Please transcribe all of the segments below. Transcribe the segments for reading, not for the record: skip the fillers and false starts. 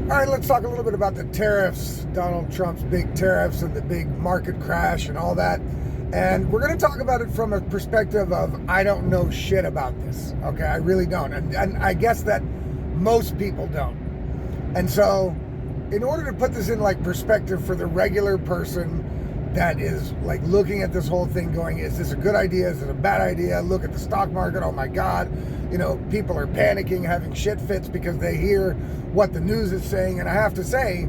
All right, let's talk a little bit about the tariffs, Donald Trump's big tariffs and the big market crash and all that. And we're going to talk about it from a perspective of I don't know shit about this. Okay, I really don't. And I guess that most people don't. And so, in order to put this in like perspective for the regular person that is like looking at this whole thing going, is this a good idea? Is it a bad idea? Look at the stock market. Oh my God. You know, people are panicking, having shit fits because they hear what the news is saying. And I have to say,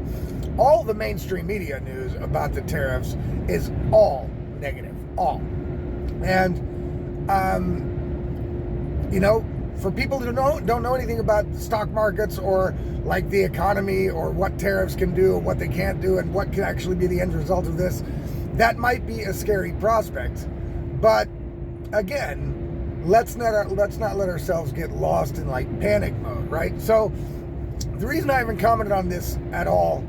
all the mainstream media news about the tariffs is all negative, all. And, you know, for people who don't know anything about stock markets or like the economy or what tariffs can do and what they can't do and what can actually be the end result of this, that might be a scary prospect. But again, let's not let ourselves get lost in like panic mode, right? So the reason I haven't commented on this at all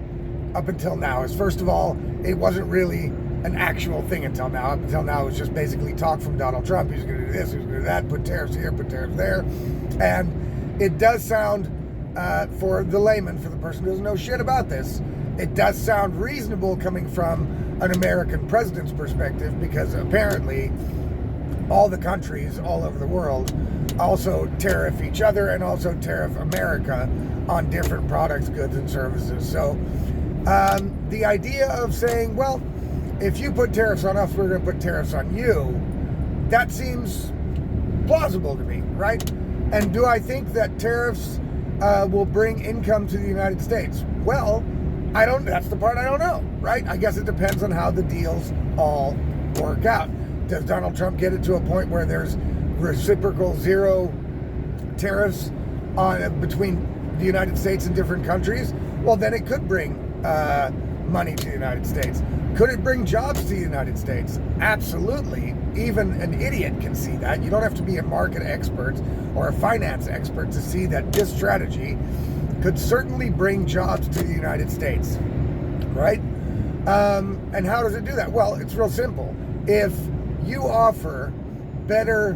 up until now is, first of all, it wasn't really an actual thing until now. Up until now, it was just basically talk from Donald Trump. He's going to do this, he's going to do that, put tariffs here, put tariffs there. And it does sound, for the layman, for the person who doesn't know shit about this, it does sound reasonable coming from an American president's perspective, because apparently all the countries all over the world also tariff each other and also tariff America on different products, goods, and services. So the idea of saying, well, if you put tariffs on us, we're going to put tariffs on you, that seems plausible to me, right? And do I think that tariffs will bring income to the United States? Well, that's the part I don't know, right? I guess it depends on how the deals all work out. Does Donald Trump get it to a point where there's reciprocal zero tariffs between the United States and different countries? Well, then it could bring money to the United States. Could it bring jobs to the United States? Absolutely. Even an idiot can see that. You don't have to be a market expert or a finance expert to see that this strategy could certainly bring jobs to the United States, right? And how does it do that? Well, it's real simple. If you offer better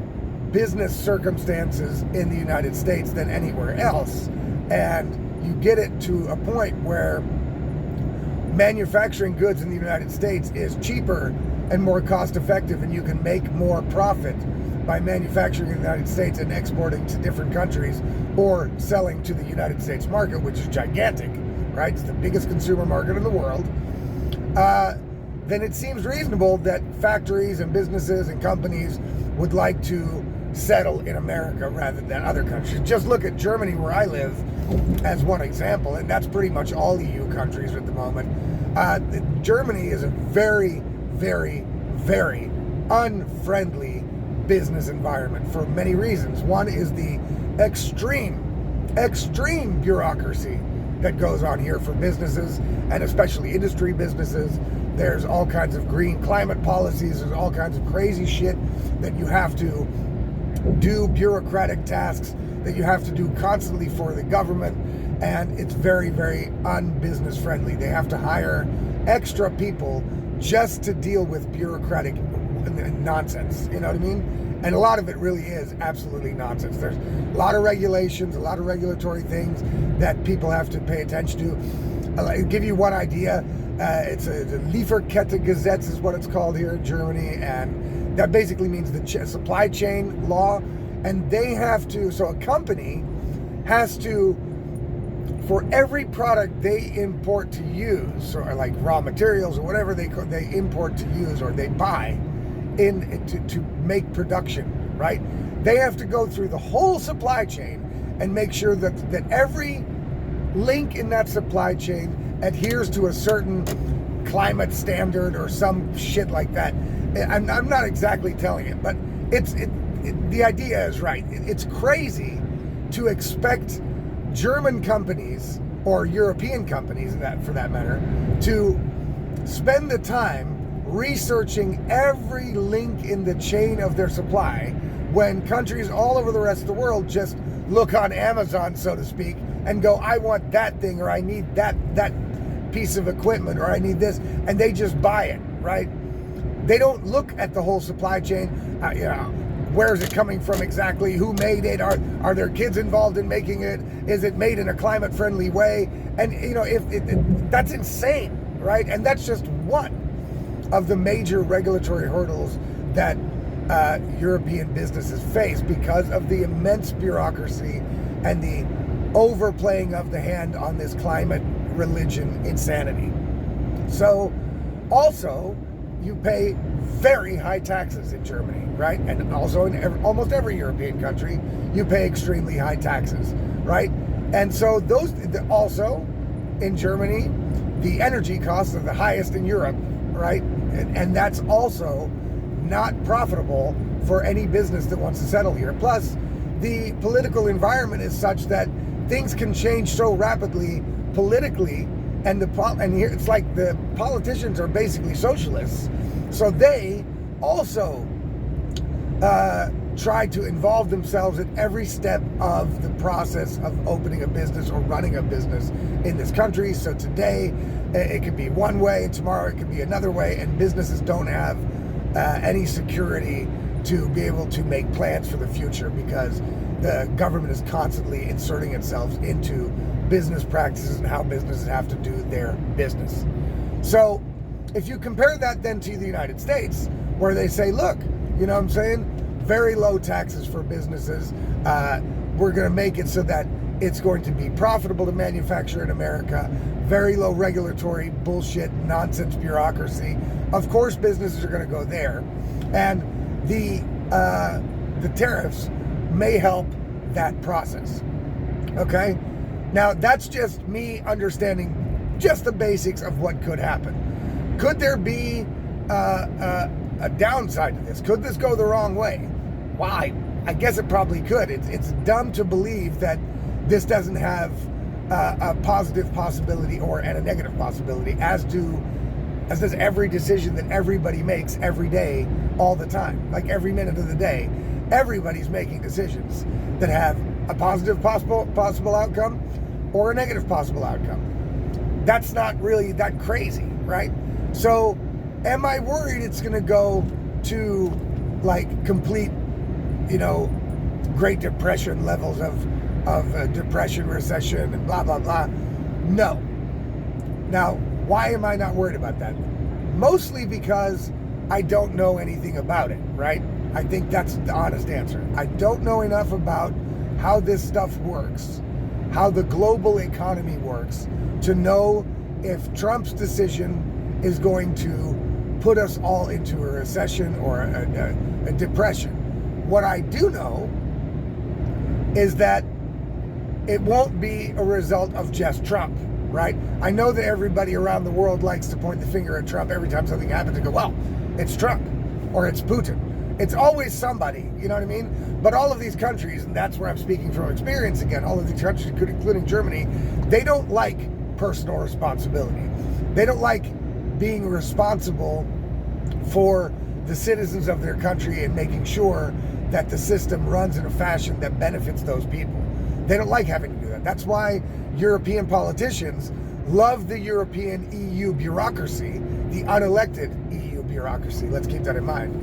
business circumstances in the United States than anywhere else, and you get it to a point where manufacturing goods in the United States is cheaper and more cost effective, and you can make more profit by manufacturing in the United States and exporting to different countries or selling to the United States market, which is gigantic, right? It's the biggest consumer market in the world. Then it seems reasonable that factories and businesses and companies would like to settle in America rather than other countries. Just look at Germany, where I live, as one example, and that's pretty much all EU countries at the moment. Germany is a very, very, very unfriendly business environment for many reasons. One is the extreme bureaucracy that goes on here for businesses, and especially industry businesses. There's all kinds of green climate policies. There's all kinds of crazy shit that you have to do, bureaucratic tasks that you have to do constantly for the government, and it's very, very unbusiness friendly. They have to hire extra people just to deal with bureaucratic nonsense, you know what I mean? And a lot of it really is absolutely nonsense. There's a lot of regulations, a lot of regulatory things that people have to pay attention to. I'll give you one idea. It's a Lieferkettengesetz is what it's called here in Germany, and that basically means the supply chain law. And they have to, so a company has to, for every product they import to use, or like raw materials or whatever they import to use or they buy to make production, right? They have to go through the whole supply chain and make sure that every link in that supply chain adheres to a certain climate standard or some shit like that. I'm not exactly telling it, but the idea is right. It's crazy to expect German companies or European companies, for that matter, to spend the time researching every link in the chain of their supply when countries all over the rest of the world just look on Amazon, so to speak, and go, I want that thing, or I need that piece of equipment, or I need this, and they just buy it, right? They don't look at the whole supply chain. Where is it coming from exactly? Who made it? Are there kids involved in making it? Is it made in a climate-friendly way? And if that's insane, right? And that's just one of the major regulatory hurdles that European businesses face because of the immense bureaucracy and the overplaying of the hand on this climate religion insanity. So, also, you pay very high taxes in Germany, right? And also in almost every European country, you pay extremely high taxes, right? And so also in Germany, the energy costs are the highest in Europe, right? And that's also not profitable for any business that wants to settle here. Plus, the political environment is such that things can change so rapidly politically, and here it's like the politicians are basically socialists, so they also try to involve themselves at every step of the process of opening a business or running a business in this country. So today it could be one way, and tomorrow it could be another way, and businesses don't have any security to be able to make plans for the future because the government is constantly inserting itself into business practices and how businesses have to do their business. So if you compare that then to the United States, where they say, look, you know what I'm saying? Very low taxes for businesses. We're going to make it so that it's going to be profitable to manufacture in America. Very low regulatory bullshit, nonsense bureaucracy. Of course, businesses are going to go there. And the tariffs may help that process. Okay? Now, that's just me understanding just the basics of what could happen. Could there be a downside to this? Could this go the wrong way? Why? I guess it probably could. It's dumb to believe that this doesn't have a positive possibility and a negative possibility, as does every decision that everybody makes every day, all the time, like every minute of the day. Everybody's making decisions that have a positive possible outcome or a negative possible outcome. That's not really that crazy, right? So am I worried it's going to go to like complete, Great Depression levels of depression, recession, and blah, blah, blah? No. Now, why am I not worried about that? Mostly because I don't know anything about it, right? I think that's the honest answer. I don't know enough about how this stuff works, how the global economy works, to know if Trump's decision is going to put us all into a recession or a depression. What I do know is that it won't be a result of just Trump, right? I know that everybody around the world likes to point the finger at Trump every time something happens and go, well, it's Trump or it's Putin. It's always somebody, you know what I mean? But all of these countries, and that's where I'm speaking from experience again, all of these countries, including Germany, they don't like personal responsibility. They don't like being responsible for the citizens of their country and making sure that the system runs in a fashion that benefits those people. They don't like having to do that. That's why European politicians love the European EU bureaucracy, the unelected EU bureaucracy. Let's keep that in mind.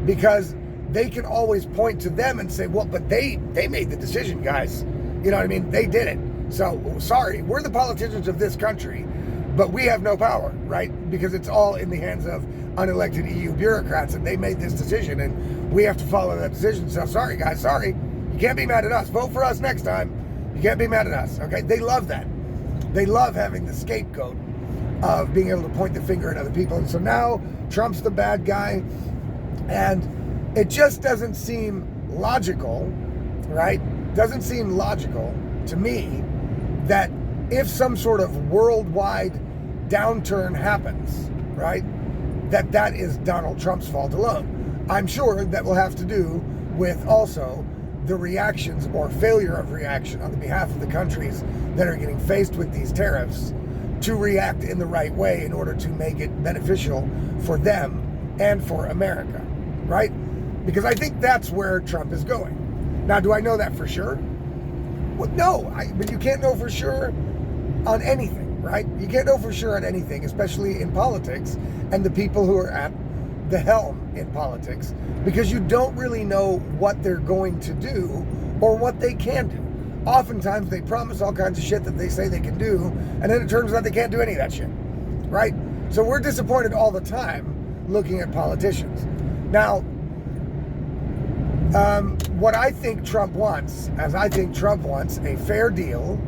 Because they can always point to them and say, well, but they made the decision, guys. You know what I mean? They did it. So, sorry, we're the politicians of this country, but we have no power, right? Because it's all in the hands of unelected EU bureaucrats, and they made this decision, and we have to follow that decision. So, sorry, guys, sorry. You can't be mad at us. Vote for us next time. You can't be mad at us, okay? They love that. They love having the scapegoat of being able to point the finger at other people. And so now Trump's the bad guy, and it just doesn't seem logical, right? Doesn't seem logical to me that if some sort of worldwide downturn happens, right, that is Donald Trump's fault alone. I'm sure that will have to do with also the reactions or failure of reaction on the behalf of the countries that are getting faced with these tariffs to react in the right way in order to make it beneficial for them and for America, right? Because I think that's where Trump is going. Now, do I know that for sure? Well, no, but you can't know for sure on anything, right? You can't know for sure on anything, especially in politics and the people who are at the helm in politics, because you don't really know what they're going to do or what they can do. Oftentimes they promise all kinds of shit that they say they can do, and then it turns out they can't do any of that shit, right? So we're disappointed all the time looking at politicians. Now, what I think Trump wants, a fair deal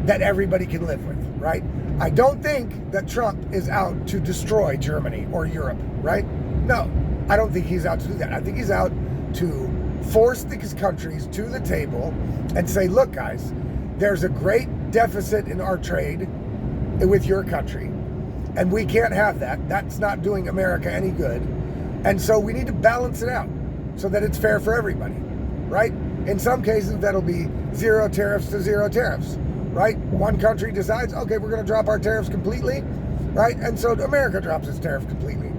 that everybody can live with, right? I don't think that Trump is out to destroy Germany or Europe, right? No, I don't think he's out to do that. I think he's out to force these countries to the table and say, look, guys, there's a great deficit in our trade with your country, and we can't have that. That's not doing America any good. And so we need to balance it out so that it's fair for everybody, right? In some cases, that'll be zero tariffs to zero tariffs, right? One country decides, okay, we're going to drop our tariffs completely, right? And so America drops its tariff completely.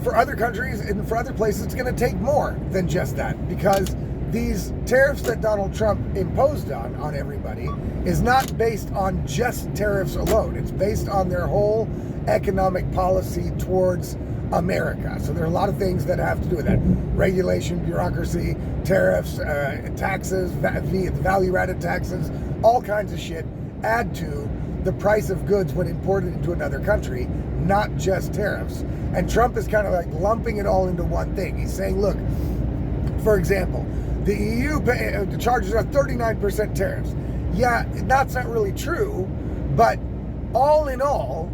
For other countries and for other places, it's going to take more than just that, because these tariffs that Donald Trump imposed on everybody is not based on just tariffs alone. It's based on their whole economic policy towards America. So there are a lot of things that have to do with that. Regulation, bureaucracy, tariffs, taxes, value-added taxes, all kinds of shit add to the price of goods when imported into another country, not just tariffs. And Trump is kind of like lumping it all into one thing. He's saying, look, for example, the EU charges us 39% tariffs. Yeah, that's not really true, but all in all,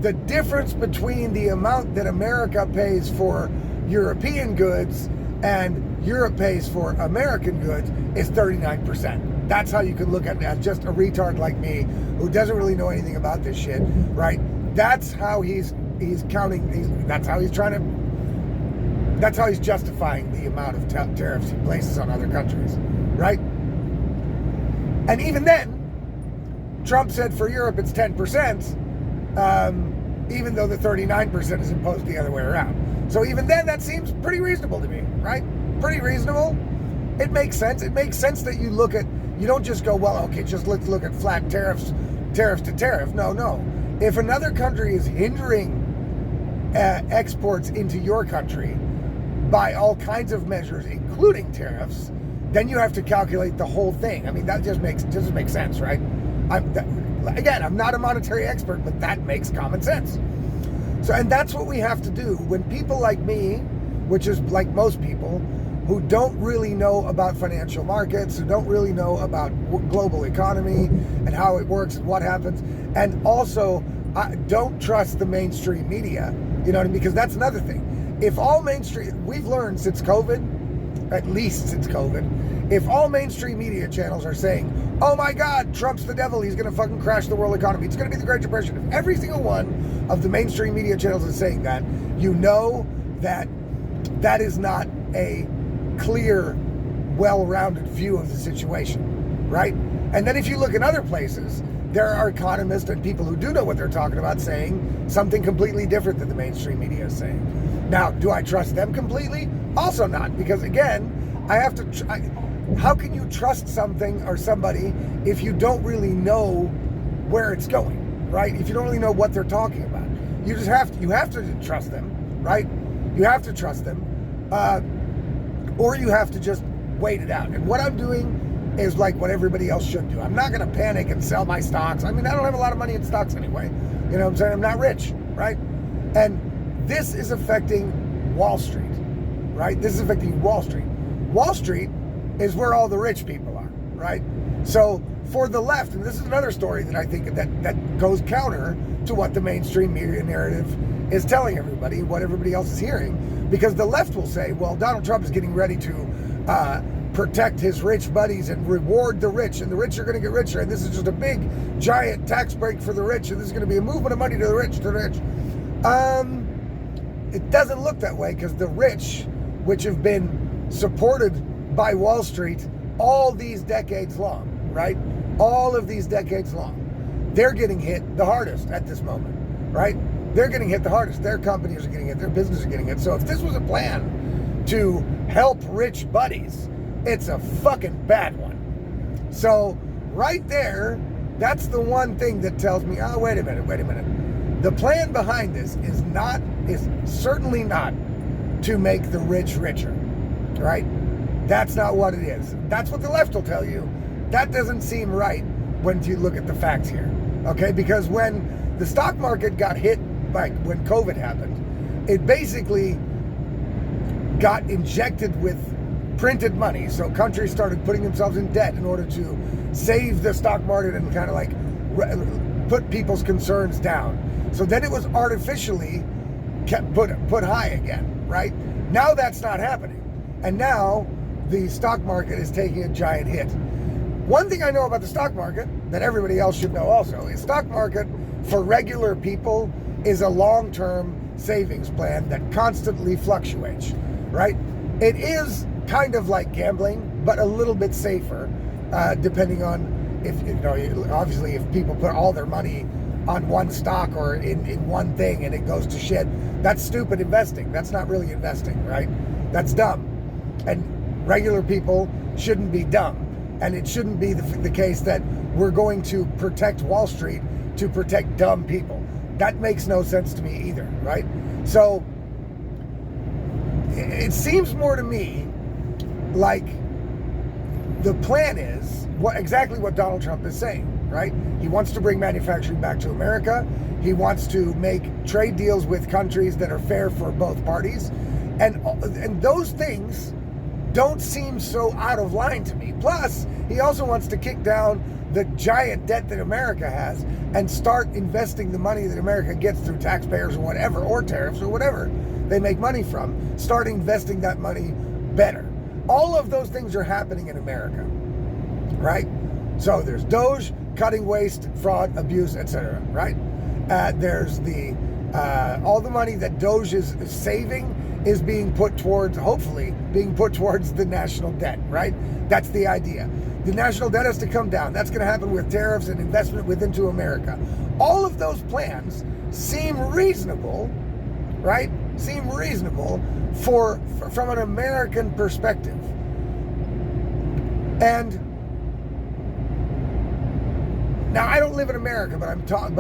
the difference between the amount that America pays for European goods and Europe pays for American goods is 39%. That's how you can look at it as just a retard like me who doesn't really know anything about this shit, right? That's how he's counting, that's how he's justifying the amount of tariffs he places on other countries, right? And even then, Trump said for Europe it's 10%, even though the 39% is imposed the other way around. So even then, that seems pretty reasonable to me, right? Pretty reasonable. It makes sense. It makes sense that you don't just go, well, okay, just let's look at flat tariff to tariff. No. If another country is hindering exports into your country by all kinds of measures, including tariffs, then you have to calculate the whole thing. I mean, that just makes sense, right? Again, I'm not a monetary expert, but that makes common sense. So, and that's what we have to do when people like me, which is like most people, who don't really know about financial markets, who don't really know about global economy and how it works and what happens, and also don't trust the mainstream media, you know what I mean? Because that's another thing. If all mainstream, we've learned since COVID, at least since COVID, if all mainstream media channels are saying, oh my God, Trump's the devil, he's going to fucking crash the world economy, it's going to be the Great Depression. If every single one of the mainstream media channels is saying that, you know that that is not a clear, well-rounded view of the situation, right? And then if you look in other places, there are economists and people who do know what they're talking about saying something completely different than the mainstream media is saying. Now, do I trust them completely? Also not, because again, I have to... how can you trust something or somebody if you don't really know where it's going, right? If you don't really know what they're talking about, you have to trust them, right? You have to trust them, or you have to just wait it out. And what I'm doing is like what everybody else should do. I'm not going to panic and sell my stocks. I mean, I don't have a lot of money in stocks anyway. You know what I'm saying? I'm not rich, right? And this is affecting Wall Street, right? This is affecting Wall Street. Wall Street is where all the rich people are, right? So for the left, and this is another story that I think that goes counter to what the mainstream media narrative is telling everybody, what everybody else is hearing, because the left will say, well, Donald Trump is getting ready to protect his rich buddies and reward the rich, and the rich are going to get richer, and this is just a big, giant tax break for the rich, and this is going to be a movement of money to the rich, It doesn't look that way, because the rich, which have been supported by Wall Street all these decades long, right? All of these decades long, they're getting hit the hardest at this moment, right? They're getting hit the hardest. Their companies are getting hit. Their businesses are getting hit. So if this was a plan to help rich buddies, it's a fucking bad one. So right there, that's the one thing that tells me, oh, wait a minute. The plan behind this is certainly not to make the rich richer, right? That's not what it is. That's what the left will tell you. That doesn't seem right when you look at the facts here, okay? Because when the stock market got hit, like when COVID happened, it basically got injected with printed money. So countries started putting themselves in debt in order to save the stock market and kind of like put people's concerns down. So then it was artificially kept put high again, right? Now that's not happening. And now the stock market is taking a giant hit. One thing I know about the stock market that everybody else should know also is stock market for regular people is a long-term savings plan that constantly fluctuates, right? It is kind of like gambling, but a little bit safer, depending on if, obviously if people put all their money on one stock or in one thing and it goes to shit, that's stupid investing. That's not really investing, right? That's dumb. And regular people shouldn't be dumb. And it shouldn't be the case that we're going to protect Wall Street to protect dumb people. That makes no sense to me either, right? So it seems more to me like the plan is exactly what Donald Trump is saying, right? He wants to bring manufacturing back to America. He wants to make trade deals with countries that are fair for both parties. And those things don't seem so out of line to me. Plus, he also wants to kick down the giant debt that America has and start investing the money that America gets through taxpayers or whatever, or tariffs or whatever they make money from, start investing that money better. All of those things are happening in America, right? So there's Doge, cutting waste, fraud, abuse, etc., right? There's all the money that Doge is saving is being put towards, hopefully, being put towards the national debt, right? That's the idea. The national debt has to come down. That's going to happen with tariffs and investment into America. All of those plans seem reasonable, right? Seem reasonable from an American perspective. And now I don't live in America, but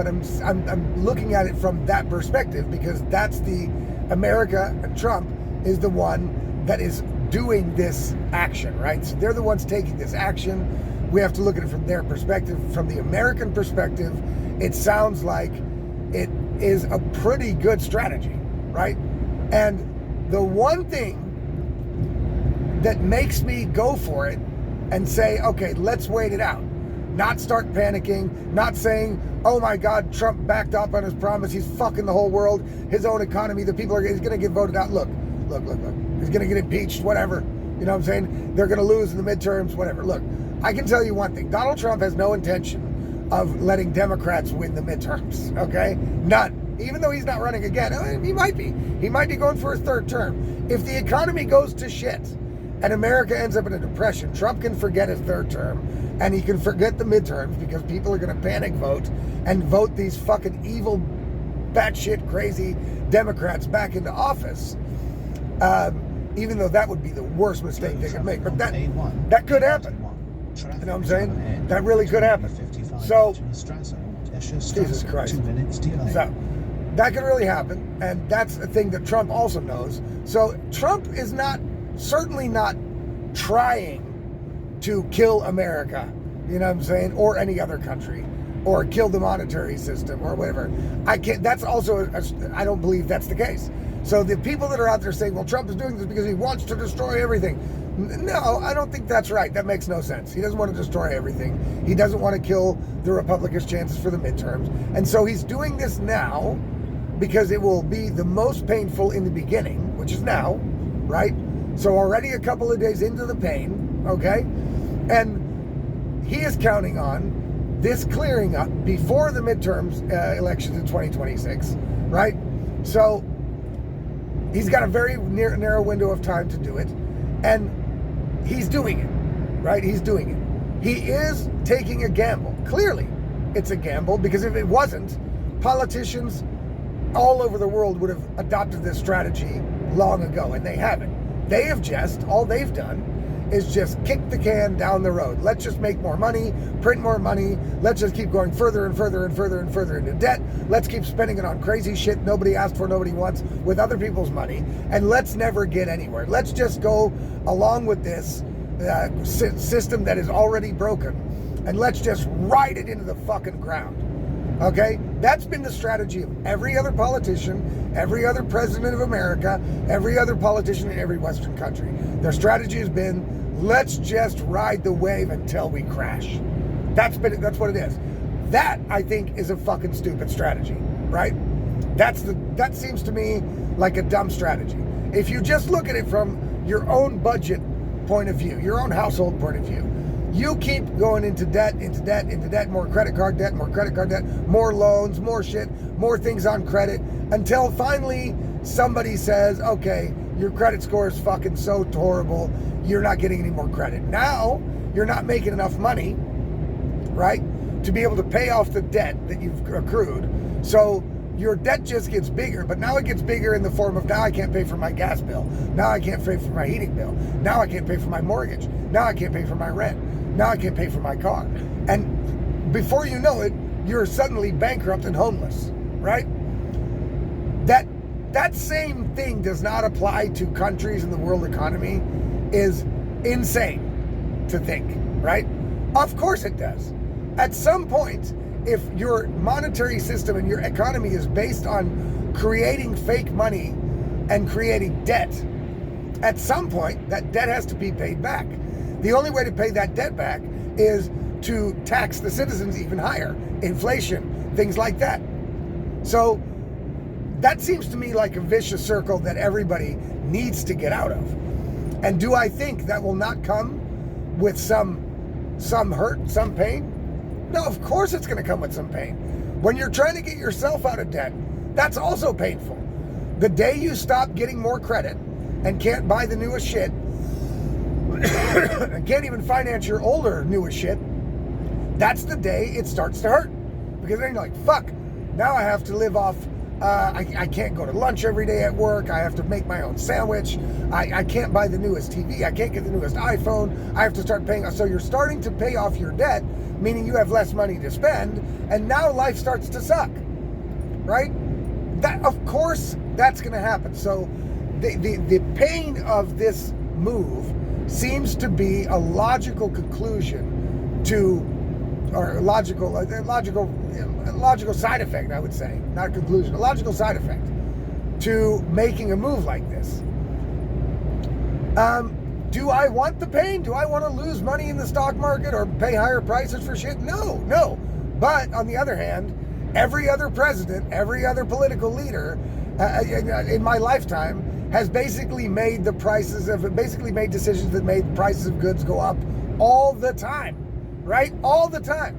I'm looking at it from that perspective, because that's the America, and Trump is the one that is doing this action, right? So they're the ones taking this action. We have to look at it from their perspective. From the American perspective, it sounds like it is a pretty good strategy, right? And the one thing that makes me go for it and say, okay, let's wait it out. Not start panicking, not saying, oh my God, Trump backed up on his promise. He's fucking the whole world, his own economy. The people he's going to get voted out. Look. He's going to get impeached, whatever. You know what I'm saying? They're going to lose in the midterms, whatever. Look, I can tell you one thing. Donald Trump has no intention of letting Democrats win the midterms, okay? None. Even though he's not running again. He might be. He might be going for his third term. If the economy goes to shit and America ends up in a depression, Trump can forget his third term and he can forget the midterms, because people are going to panic vote and vote these fucking evil, batshit crazy Democrats back into office. Even though that would be the worst mistake they could make. But that could happen. You know what I'm saying? That really could happen. So, Jesus Christ. So, that could really happen. And that's a thing that Trump also knows. So, Trump is certainly not trying to kill America, you know what I'm saying? Or any other country. Or kill the monetary system or whatever. I don't believe that's the case. So the people that are out there saying, well, Trump is doing this because he wants to destroy everything. No, I don't think that's right. That makes no sense. He doesn't want to destroy everything. He doesn't want to kill the Republicans' chances for the midterms. And so he's doing this now because it will be the most painful in the beginning, which is now, right? So already a couple of days into the pain, okay? And he is counting on this clearing up before the midterms elections in 2026, right? So he's got a very narrow window of time to do it, and he's doing it, right? He's doing it. He is taking a gamble. Clearly, it's a gamble, because if it wasn't, politicians all over the world would have adopted this strategy long ago, and they haven't. All they've done is just kick the can down the road. Let's just make more money, print more money. Let's just keep going further and further and further and further into debt. Let's keep spending it on crazy shit nobody asked for, nobody wants, with other people's money. And let's never get anywhere. Let's just go along with this system that is already broken. And let's just ride it into the fucking ground. Okay? That's been the strategy of every other politician, every other president of America, every other politician in every Western country. Their strategy has been, let's just ride the wave until we crash. That's what it is. That, I think, is a fucking stupid strategy, right? That seems to me like a dumb strategy. If you just look at it from your own budget point of view, your own household point of view, you keep going into debt, more credit card debt, more loans, more shit, more things on credit, until finally somebody says, okay, your credit score is fucking so horrible, you're not getting any more credit. Now, you're not making enough money, right, to be able to pay off the debt that you've accrued. So your debt just gets bigger, but now it gets bigger in the form of, now I can't pay for my gas bill. Now I can't pay for my heating bill. Now I can't pay for my mortgage. Now I can't pay for my rent. Now I can't pay for my car. And before you know it, you're suddenly bankrupt and homeless, right? That same thing does not apply to countries in the world economy is insane to think, right? Of course it does. At some point, if your monetary system and your economy is based on creating fake money and creating debt, at some point that debt has to be paid back. The only way to pay that debt back is to tax the citizens even higher, inflation, things like that. So that seems to me like a vicious circle that everybody needs to get out of. And do I think that will not come with some hurt, some pain? No, of course it's going to come with some pain. When you're trying to get yourself out of debt, that's also painful. The day you stop getting more credit and can't buy the newest shit, and can't even finance your older, newest shit, that's the day it starts to hurt. Because then you're like, fuck, now I have to live off, I can't go to lunch every day at work, I have to make my own sandwich, I can't buy the newest TV, I can't get the newest iPhone, I have to start paying. So you're starting to pay off your debt, meaning you have less money to spend, and now life starts to suck, right? That, of course, that's going to happen. So the pain of this move seems to be a logical conclusion to, or a logical side effect, I would say, not a conclusion, a logical side effect to making a move like this. Do I want the pain? Do I want to lose money in the stock market or pay higher prices for shit? No. But on the other hand, every other president, every other political leader in my lifetime has basically made decisions that made prices of goods go up all the time, right? All the time.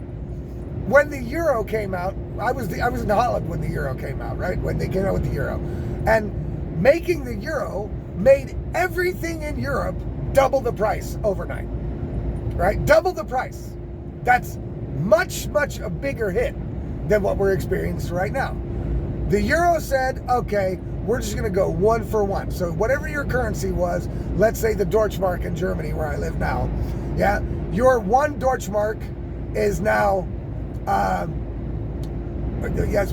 When the euro came out, I was in Holland when the euro came out, right? When they came out with the euro. And making the euro made everything in Europe double the price overnight, right? Double the price. That's much a bigger hit than what we're experiencing right now. The euro said, okay, we're just going to go one for one. So whatever your currency was, let's say the Deutschmark in Germany, where I live now, yeah, your one Deutschmark is now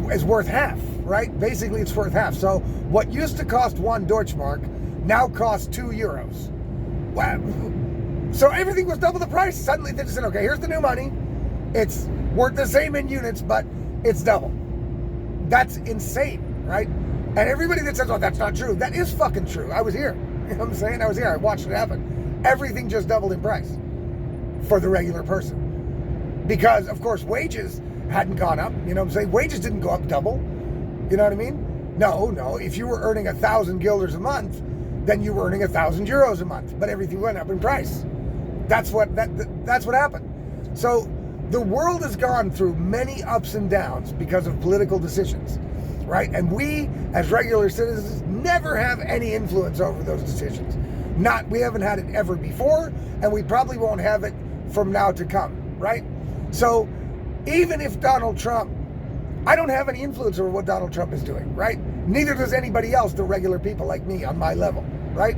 is worth half, right? Basically, it's worth half. So what used to cost one Deutschmark now costs 2 euros. Wow. So everything was double the price. Suddenly they just said, okay, here's the new money. It's worth the same in units, but it's double. That's insane, right? And everybody that says, oh, that's not true, that is fucking true. I was here. You know what I'm saying? I was here. I watched it happen. Everything just doubled in price for the regular person. Because, of course, wages hadn't gone up. You know what I'm saying? Wages didn't go up double. You know what I mean? No. If you were earning 1,000 guilders a month, then you were earning 1,000 euros a month. But everything went up in price. That's what happened. So the world has gone through many ups and downs because of political decisions, right? And we, as regular citizens, never have any influence over those decisions. We haven't had it ever before, and we probably won't have it from now to come, right? So even if Donald Trump, I don't have any influence over what Donald Trump is doing, right? Neither does anybody else, the regular people like me on my level, right?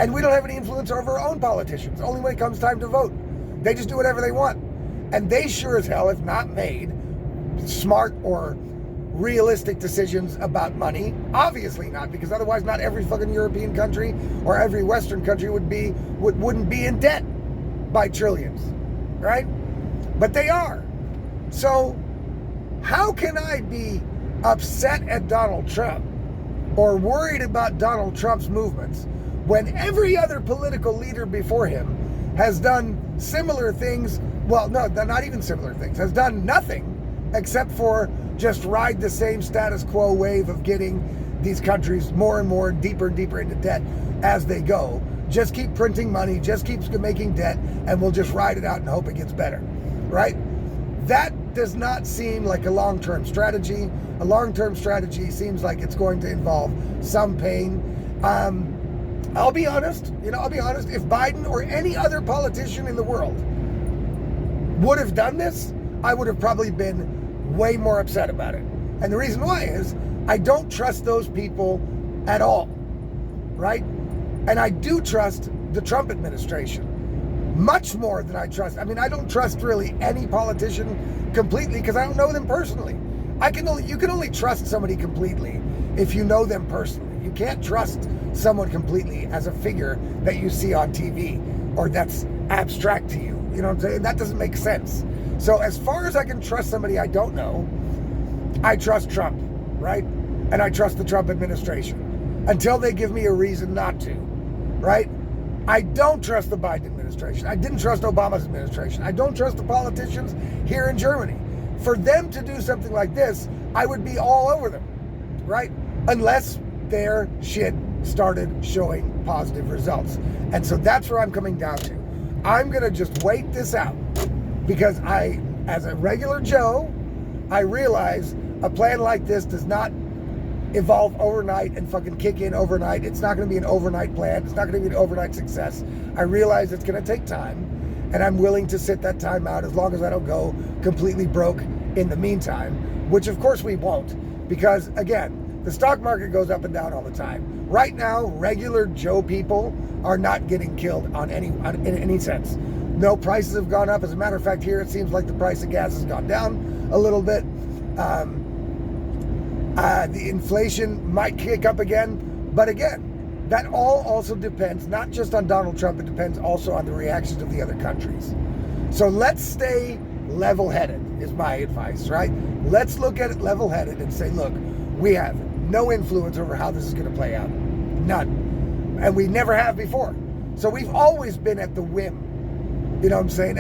And we don't have any influence over our own politicians, only when it comes time to vote. They just do whatever they want. And they sure as hell have not made smart or realistic decisions about money. Obviously not, because otherwise not every fucking European country or every Western country wouldn't be in debt by trillions, right? But they are. So how can I be upset at Donald Trump or worried about Donald Trump's movements when every other political leader before him has done similar things? Well, no, not even similar things, has done nothing except for just ride the same status quo wave of getting these countries more and more deeper and deeper into debt as they go. Just keep printing money, just keep making debt, and we'll just ride it out and hope it gets better, right? That does not seem like a long-term strategy. A long-term strategy seems like it's going to involve some pain. I'll be honest, if Biden or any other politician in the world would have done this, I would have probably been way more upset about it. And the reason why is I don't trust those people at all, right? And I do trust the Trump administration much more than I don't trust really any politician completely because I don't know them personally. You can only trust somebody completely if you know them personally. You can't trust someone completely as a figure that you see on TV or that's abstract to you. You know what I'm saying? That doesn't make sense. So as far as I can trust somebody I don't know, I trust Trump, right? And I trust the Trump administration until they give me a reason not to, right? I don't trust the Biden administration. I didn't trust Obama's administration. I don't trust the politicians here in Germany. For them to do something like this, I would be all over them, right? Unless their shit started showing positive results. And so that's where I'm coming down to. I'm going to just wait this out because as a regular Joe, I realize a plan like this does not evolve overnight and fucking kick in overnight. It's not going to be an overnight plan. It's not going to be an overnight success. I realize it's going to take time, and I'm willing to sit that time out as long as I don't go completely broke in the meantime, which of course we won't, because again, the stock market goes up and down all the time. Right now, regular Joe people are not getting killed in any sense. No, prices have gone up. As a matter of fact, here it seems like the price of gas has gone down a little bit. The inflation might kick up again, but again, that all also depends not just on Donald Trump, it depends also on the reactions of the other countries. So let's stay level-headed is my advice, right? Let's look at it level-headed and say, look, we have no influence over how this is going to play out. None. And we never have before. So we've always been at the whim, you know what I'm saying,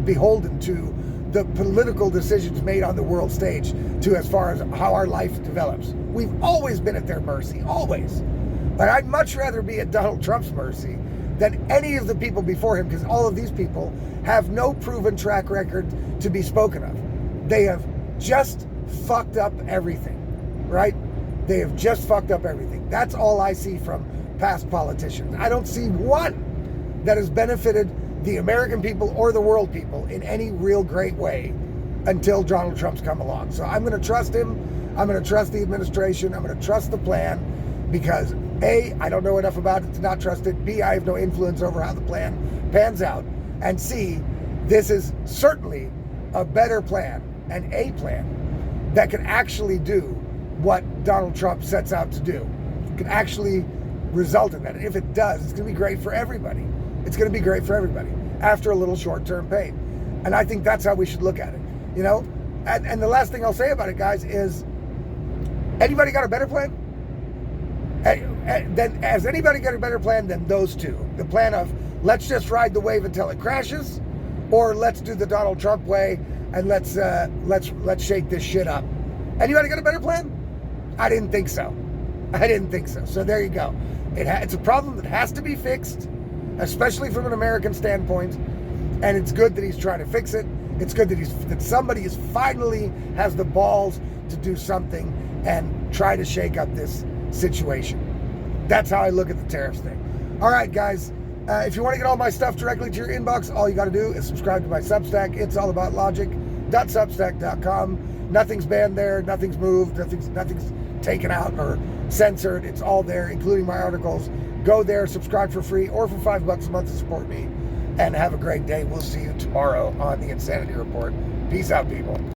beholden to the political decisions made on the world stage to as far as how our life develops. We've always been at their mercy, always. But I'd much rather be at Donald Trump's mercy than any of the people before him, because all of these people have no proven track record to be spoken of. They have just fucked up everything, right? They have just fucked up everything. That's all I see from past politicians. I don't see one that has benefited the American people or the world people in any real great way until Donald Trump's come along. So I'm going to trust him. I'm going to trust the administration. I'm going to trust the plan because A, I don't know enough about it to not trust it. B, I have no influence over how the plan pans out. And C, this is certainly a better plan and a plan that can actually do what Donald Trump sets out to do. It can actually result in that. And if it does, it's going to be great for everybody. It's going to be great for everybody after a little short-term pain. And I think that's how we should look at it, you know? And the last thing I'll say about it, guys, is anybody got a better plan? Has anybody got a better plan than those two? The plan of let's just ride the wave until it crashes, or let's do the Donald Trump way and let's shake this shit up. Anybody got a better plan? I didn't think so. So there you go. It's a problem that has to be fixed, especially from an American standpoint, and it's good that he's trying to fix it. It's good that somebody finally has the balls to do something and try to shake up this situation. That's how I look at the tariffs thing. All right, guys, if you want to get all my stuff directly to your inbox, all you got to do is subscribe to my Substack. It's all about logic.substack.com. Nothing's banned there. Nothing's moved. Nothing's taken out or censored. It's all there, including my articles Go there, subscribe for free or for $5 a month to support me. And have a great day. We'll see you tomorrow on the Insanity Report. Peace out, people.